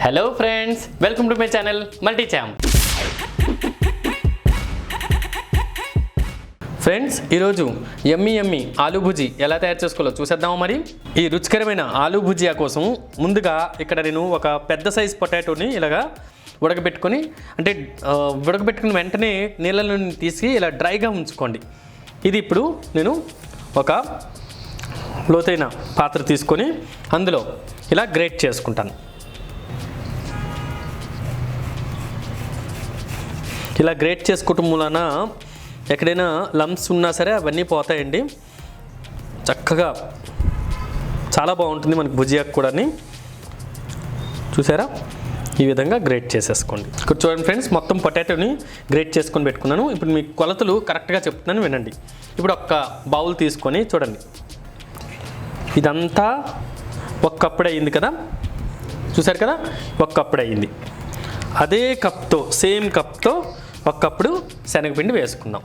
Hello friends, welcome to my channel multi charm. Friends, ఈరోజు yummy aloo భుజీ ఎలా తయారు చేసుకోవాలో చూసేద్దామా. మరి ఈ రుచికరమైన ఆలూ భుజియా కోసం ముందుగా ఇక్కడ నేను ఒక పెద్ద సైజ్ పొటాటోని ఇలాగా ఉడకబెట్టుకుని వెంటనే నీళ్ళలో తీసి ఇలా డ్రైగా ఉంచుకోండి. ఇది ఇప్పుడు నేను ఒక లోతైన పాత్ర తీసుకొని అందులో ఇలా గ్రేట్ చేసుకుంటాను. ఇలా గ్రేట్ చేసుకోవటం వలన ఎక్కడైనా లంప్స్ ఉన్నా సరే అవన్నీ పోతాయండి. చక్కగా చాలా బాగుంటుంది మనకి భుజియాకు కూడా. చూసారా, ఈ విధంగా గ్రేట్ చేసేసుకోండి. ఇక్కడ చూడండి ఫ్రెండ్స్, మొత్తం పొటాటోని గ్రేట్ చేసుకొని పెట్టుకున్నాను. ఇప్పుడు మీకు కొలతలు కరెక్ట్గా చెప్తున్నాను, వినండి. ఇప్పుడు ఒక బౌల్ తీసుకొని చూడండి, ఇదంతా ఒక కప్పుడు అయ్యింది కదా, చూసారు కదా, ఒక కప్పుడు అయ్యింది. అదే కప్తో సేమ్ కప్తో ఒక కప్పుడు శనగపిండి వేసుకుందాం.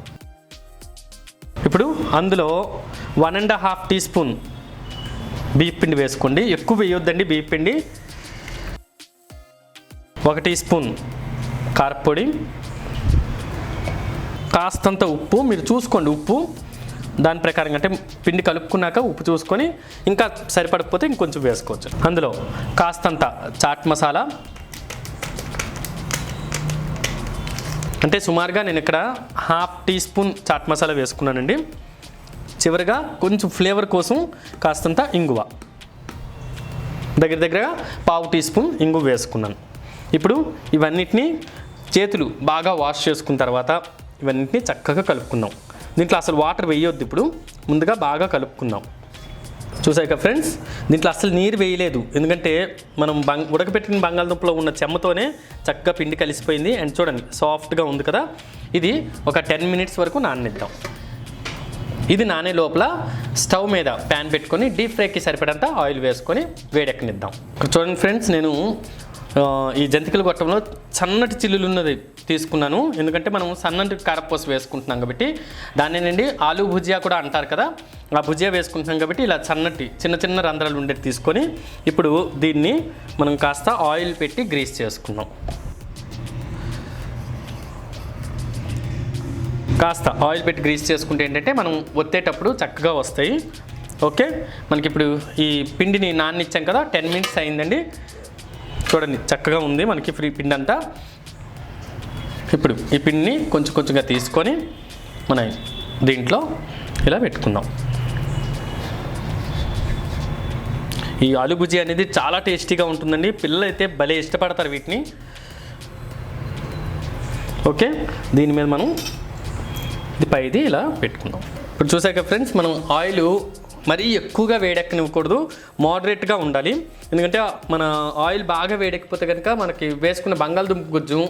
ఇప్పుడు అందులో 1.5 టీ స్పూన్ బియ్యం పిండి వేసుకోండి. ఎక్కువ వేయొద్దండి బియ్యం పిండి. 1 టీ స్పూన్ కారపొడి, కాస్తంత ఉప్పు మీరు చూసుకోండి. ఉప్పు దాని ప్రకారంగా, అంటే పిండి కలుపుకున్నాక ఉప్పు చూసుకొని ఇంకా సరిపడకపోతే ఇంకొంచెం వేసుకోవచ్చు. అందులో కాస్తంత చాట్ మసాలా, అంటే సుమారుగా నేను ఇక్కడ 1/2 టీ స్పూన్ చాట్ మసాలా వేసుకున్నానండి. చివరిగా కొంచెం ఫ్లేవర్ కోసం కాస్తంత ఇంగువ, దగ్గరగా 1/2 టీ స్పూన్ ఇంగువ వేసుకున్నాను. ఇప్పుడు ఇవన్నిటిని చేతులు బాగా వాష్ చేసుకున్న తర్వాత ఇవన్నిటిని చక్కగా కలుపుకుందాం. దీంట్లో అసలు వాటర్ వేయొద్దు. ఇప్పుడు ముందుగా బాగా కలుపుకుందాం. చూసాక ఫ్రెండ్స్, దీంట్లో అసలు నీరు వేయలేదు, ఎందుకంటే మనం ఉడకపెట్టిన బంగాళదుంపలో ఉన్న చెమ్మతోనే చక్కగా పిండి కలిసిపోయింది. అండ్ చూడండి, సాఫ్ట్గా ఉంది కదా. ఇది ఒక 10 మినిట్స్ వరకు నాననిద్దాం. ఇది నానే లోపల స్టవ్ మీద ప్యాన్ పెట్టుకొని డీప్ ఫ్రైకి సరిపడంత ఆయిల్ వేసుకొని వేడెక్కనిద్దాం. ఇక్కడ చూడండి ఫ్రెండ్స్, నేను ఈ జంతికల గొట్టంలో సన్నటి చిల్లులు ఉన్నది తీసుకున్నాను, ఎందుకంటే మనం సన్నటి కారపూస వేసుకుంటున్నాం కాబట్టి. దాన్నేనండి ఆలూ భుజియా కూడా అంటారు కదా, ఆ భుజియా వేసుకుంటున్నాం కాబట్టి ఇలా సన్నటి చిన్న రంధ్రాలు ఉండేది తీసుకొని ఇప్పుడు దీన్ని మనం కాస్త ఆయిల్ పెట్టి గ్రీస్ చేసుకుందాం. కాస్త ఆయిల్ పెట్టి గ్రీస్ చేసుకుంటే ఏంటంటే మనం ఒత్తేటప్పుడు చక్కగా వస్తాయి. ఓకే, మనకి ఇప్పుడు ఈ పిండిని నాననిచ్చాం కదా, 10 మినిట్స్ అయిందండి. చూడండి, చక్కగా ఉంది మనకి పిండి అంతా. ఇప్పుడు ఈ పిండిని కొంచెంగా తీసుకొని మనం దీంట్లో ఇలా పెట్టుకుందాం. ఈ ఆలూ భుజియా అనేది చాలా టేస్టీగా ఉంటుందండి. పిల్లలు అయితే భలే ఇష్టపడతారు వీటిని. ఓకే, దీని మీద మనం పైది ఇలా పెట్టుకుందాం. ఇప్పుడు చూసాక ఫ్రెండ్స్, మనం ఆయిల్ మరీ ఎక్కువగా వేడెక్కనివ్వకూడదు, మోడరేట్గా ఉండాలి. ఎందుకంటే మన ఆయిల్ బాగా వేడెక్కిపోతే కనుక మనకి వేసుకున్న బంగాళదుంప గుజ్జు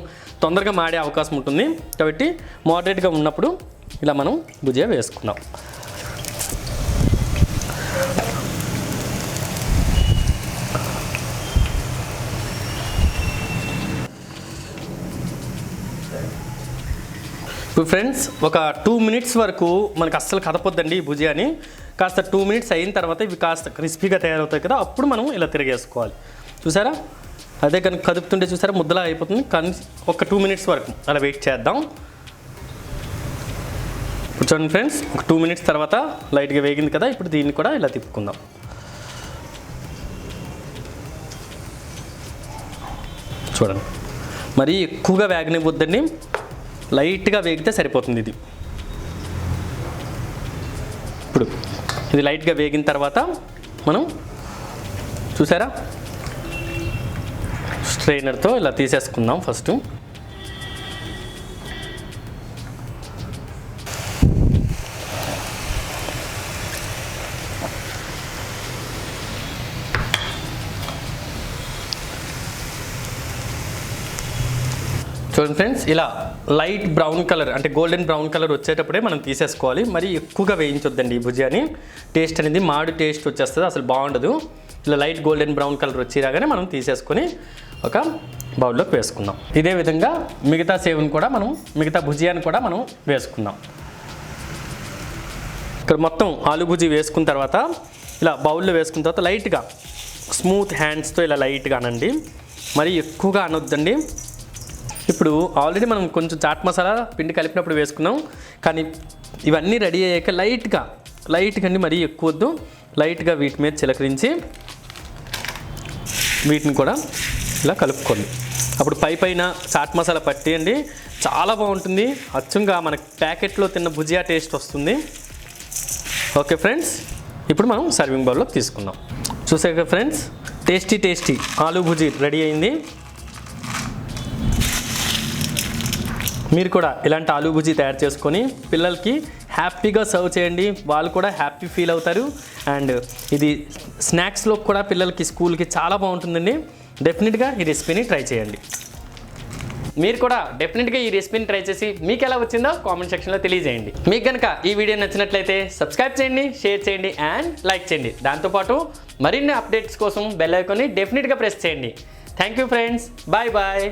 తొందరగా మాడే అవకాశం ఉంటుంది. కాబట్టి మోడరేట్గా ఉన్నప్పుడు ఇలా మనం భుజియా వేసుకుందాం. ఇప్పుడు ఫ్రెండ్స్, ఒక 2 మినిట్స్ వరకు మనకు అస్సలు కదపొద్దండి ఈ భుజియాని. కాస్త 2 మినిట్స్ అయిన తర్వాత ఇవి కాస్త క్రిస్పీగా తయారవుతాయి కదా, అప్పుడు మనం ఇలా తిరిగేసుకోవాలి. చూసారా, అదే కనుక కదుపుతుంటే చూసారా ముద్దలా అయిపోతుంది. కానీ ఒక 2 మినిట్స్ వరకు అలా వెయిట్ చేద్దాం. ఇప్పుడు చూడండి ఫ్రెండ్స్, ఒక 2 మినిట్స్ తర్వాత లైట్గా వేగింది కదా, ఇప్పుడు దీన్ని కూడా ఇలా తిప్పుకుందాం. చూడండి, మరీ ఎక్కువగా వేగనివ్వద్దండి, లైట్గా వేగితే సరిపోతుంది ఇది. ఇప్పుడు ఇది లైట్గా వేగిన తర్వాత మనం చూసారా స్ట్రైనర్తో ఇలా తీసేసుకుందాం ఫస్ట్. చూడండి ఫ్రెండ్స్, ఇలా లైట్ బ్రౌన్ కలర్, అంటే గోల్డెన్ బ్రౌన్ కలర్ వచ్చేటప్పుడే మనం తీసేసుకోవాలి. మరి ఎక్కువగా వేయించొద్దండి ఈ భుజియాని. టేస్ట్ అనేది మాడు టేస్ట్ వచ్చేస్తుంది, అసలు బాగుండదు. ఇలా లైట్ గోల్డెన్ బ్రౌన్ కలర్ వచ్చేలాగానే మనం తీసేసుకొని ఒక బౌల్లోకి వేసుకుందాం. ఇదే విధంగా మిగతా సేవ్ని కూడా మిగతా భుజియాని కూడా మనం వేసుకుందాం. ఇక్కడ మొత్తం ఆలూ భుజీ వేసుకున్న తర్వాత ఇలా బౌల్లో వేసుకున్న తర్వాత లైట్గా స్మూత్ హ్యాండ్స్తో ఇలా లైట్గా అనండి. మరీ ఎక్కువగా అనొద్దండి. ఇప్పుడు ఆల్రెడీ మనం కొంచెం చాట్ మసాలా పిండి కలిపినప్పుడు వేసుకున్నాం, కానీ ఇవన్నీ రెడీ అయ్యాక లైట్గా అండి, మరీ ఎక్కువ వద్దు, లైట్గా వీటి మీద చిలకరించి వీటిని కూడా ఇలా కలుపుకోండి. అప్పుడు పైన చాట్ మసాలా పట్టేయండి, చాలా బాగుంటుంది. అచ్చంగా మనకి ప్యాకెట్లో తిన్న భుజియా టేస్ట్ వస్తుంది. ఓకే ఫ్రెండ్స్, ఇప్పుడు మనం సర్వింగ్ బౌల్లో తీసుకుందాం. చూసాక ఫ్రెండ్స్, టేస్టీ ఆలూ భుజీ రెడీ అయింది. మీరు కూడా ఇలాంటి ఆలూ భుజీ తయారు చేసుకొని పిల్లలకి హ్యాపీగా సర్వ్ చేయండి, వాళ్ళు కూడా హ్యాపీ ఫీల్ అవుతారు. అండ్ ఇది స్నాక్స్లో కూడా పిల్లలకి స్కూల్కి చాలా బాగుంటుందండి. డెఫినెట్గా ఈ రెసిపీని ట్రై చేయండి. మీరు కూడా డెఫినెట్గా ఈ రెసిపీని ట్రై చేసి మీకు ఎలా వచ్చిందో కామెంట్ సెక్షన్లో తెలియజేయండి. మీకు కనుక ఈ వీడియో నచ్చినట్లయితే సబ్స్క్రైబ్ చేయండి, షేర్ చేయండి అండ్ లైక్ చేయండి. దాంతోపాటు మరిన్ని అప్డేట్స్ కోసం బెల్ ఐకాన్ని డెఫినెట్గా ప్రెస్ చేయండి. Thank you friends, bye bye.